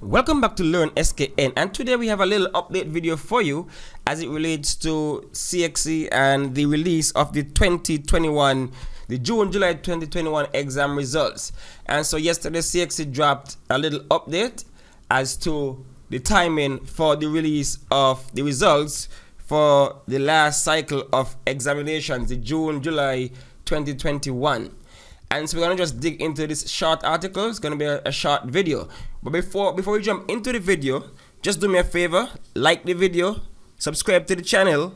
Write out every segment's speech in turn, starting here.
Welcome back to Learn SKN, and today we have a little update video for you as it relates to CXC and the release of the June-July 2021 exam results. And so yesterday CXC dropped a little update as to the timing for the release of the results for the last cycle of examinations, the June-July 2021. And so we're gonna just dig into this short article. It's gonna be a short video. But before we jump into the video, just do me a favor, like the video, subscribe to the channel,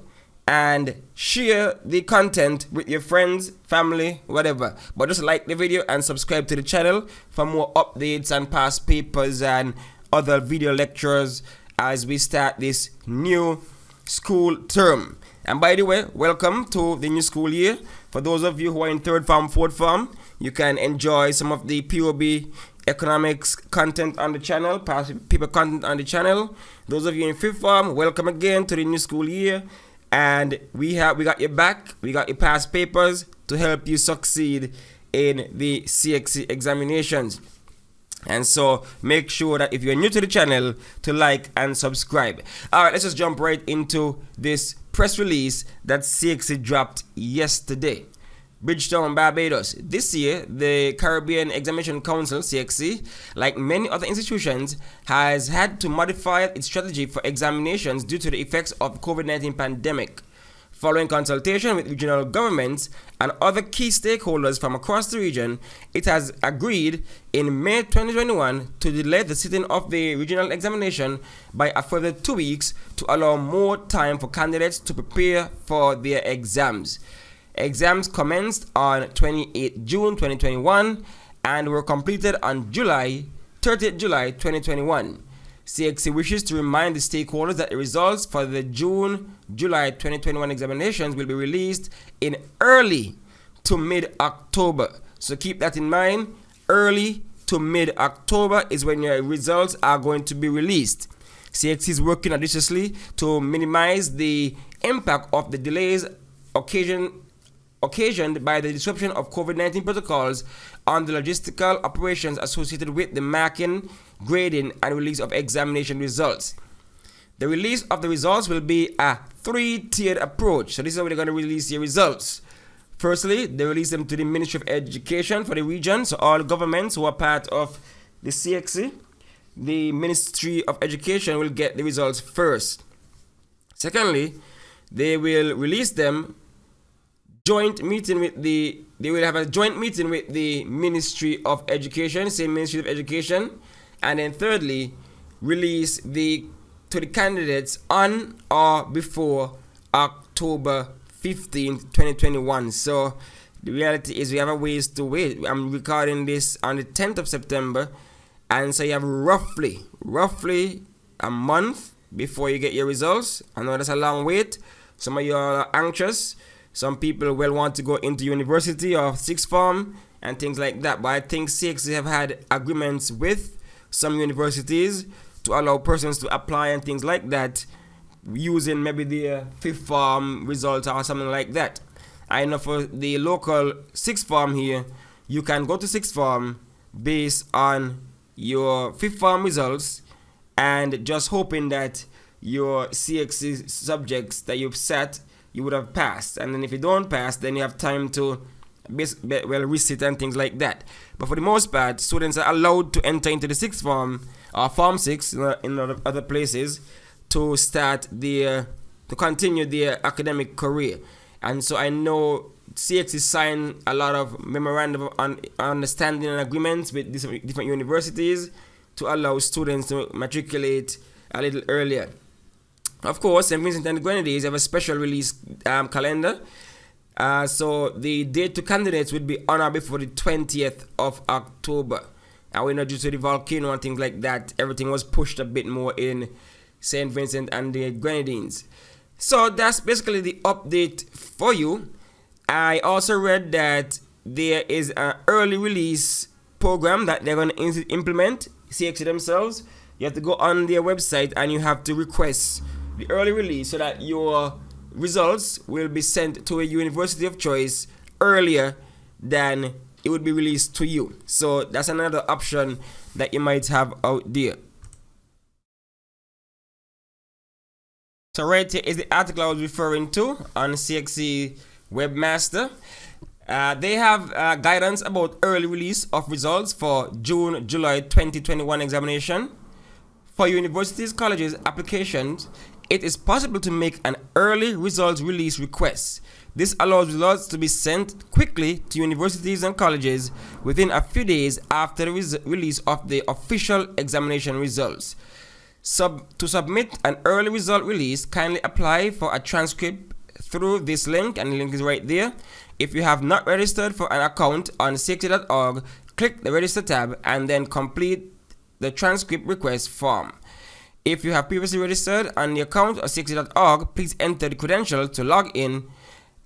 and share the content with your friends, family, whatever. But just like the video and subscribe to the channel for more updates and past papers and other video lectures as we start this new school term. And by the way, welcome to the new school year. For those of you who are in third form, fourth form, you can enjoy some of the POB economics content on the channel, past paper content on the channel. Those of you in fifth form, welcome again to the new school year. And we got your back, we got your past papers to help you succeed in the CXC examinations. And so make sure that if you're new to the channel to like and subscribe. Alright, let's just jump right into this press release that CXC dropped yesterday. BRIDGETOWN, Barbados. This year, the Caribbean Examination Council, CXC, like many other institutions, has had to modify its strategy for examinations due to the effects of the COVID-19 pandemic. Following consultation with regional governments and other key stakeholders from across the region, it has agreed in May 2021 to delay the sitting of the regional examination by a further 2 weeks to allow more time for candidates to prepare for their exams. Exams commenced on 28 June 2021 and were completed on 30th July 2021. CXC wishes to remind the stakeholders that the results for the June-July 2021 examinations will be released in early to mid-October. So keep that in mind. Early to mid-October is when your results are going to be released. CXC is working assiduously to minimize the impact of the delays occasioned by the disruption of COVID-19 protocols on the logistical operations associated with the marking, grading, and release of examination results. The release of the results will be a three-tiered approach. So this is how they're going to release your results. Firstly, they release them to the Ministry of Education for the region. So all governments who are part of the CXC, the Ministry of Education will get the results first. Secondly, they will release them they will have a joint meeting with the Ministry of Education, same Ministry of Education, and then thirdly, release to the candidates on or before October 15th, 2021. So the reality is we have a ways to wait. I'm recording this on the 10th of September, and so you have roughly a month before you get your results. I know that's a long wait. Some of you are anxious. Some people will want to go into university or sixth form and things like that. But I think CXC have had agreements with some universities to allow persons to apply and things like that using maybe the fifth form results or something like that. I know for the local sixth form here, you can go to sixth form based on your fifth form results and just hoping that your CXC subjects that you've set you would have passed, and then if you don't pass, then you have time to resit and things like that. But for the most part, students are allowed to enter into the sixth form or form 6 in other places to continue their academic career. And so I know CXC signed a lot of memorandum of understanding and agreements with different universities to allow students to matriculate a little earlier. Of course, St. Vincent and the Grenadines have a special release calendar. So the date to candidates would be on or before the 20th of October. And we know due to the volcano and things like that, everything was pushed a bit more in St. Vincent and the Grenadines. So that's basically the update for you. I also read that there is an early release program that they're going to implement, CXC themselves. You have to go on their website and you have to request the early release so that your results will be sent to a university of choice earlier than it would be released to you. So that's another option that you might have out there. So right here is the article I was referring to on CXC Webmaster. They have guidance about early release of results for June-July 2021 examination. For universities, colleges, applications, it is possible to make an early results release request. This allows results to be sent quickly to universities and colleges within a few days after the release of the official examination results. To submit an early result release, kindly apply for a transcript through this link, and the link is right there. If you have not registered for an account on cxc.org, click the register tab and then complete the transcript request form. If you have previously registered on the account of cxc.org, please enter the credential to log in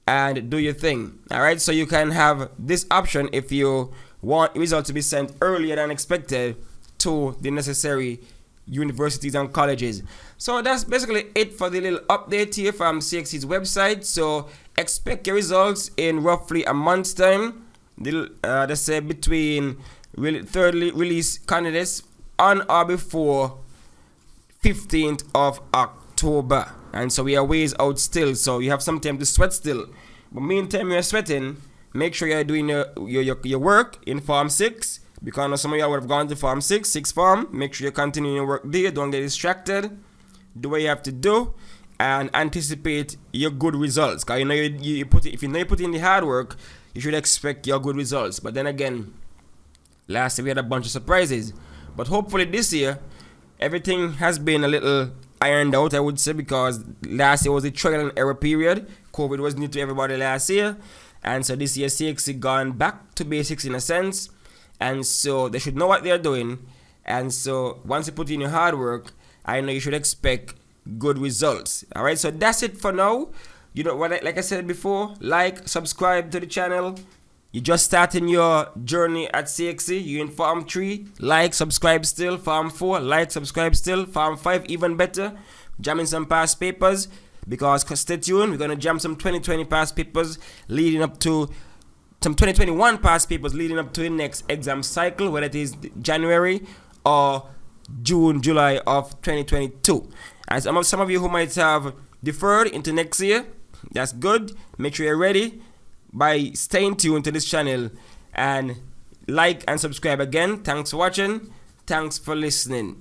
and do your thing. Alright, so you can have this option if you want results to be sent earlier than expected to the necessary universities and colleges. So that's basically it for the little update here from CXC's website. So expect your results in roughly a month's time. They say between third release candidates on or before 15th of October. And so we are ways out still, so you have some time to sweat still. But meantime you're sweating, make sure you're doing your work in Form 6, because some of you would have gone to Form 6 form. Make sure you continue your work there, don't get distracted, do what you have to do, and anticipate your good results. Because if you know you put in the hard work, you should expect your good results. But then again, last year we had a bunch of surprises. But hopefully this year, everything has been a little ironed out, I would say, because last year was a trial and error period. COVID was new to everybody last year, and so this year CXC gone back to basics in a sense, and so they should know what they're doing. And so once you put in your hard work, I know you should expect good results. All right, so that's it for now. You know what, like I said before, like, subscribe to the channel. You're just starting your journey at CXC. You're in Form 3, like, subscribe still. Form 4, like, subscribe still. Form 5, even better, jamming some past papers, because stay tuned, we're going to jam some 2020 past papers leading up to some 2021 past papers leading up to the next exam cycle, whether it is January or June, July of 2022. And some of you who might have deferred into next year, that's good. Make sure you're ready by staying tuned to this channel, and like and subscribe again. Thanks for watching. Thanks for listening.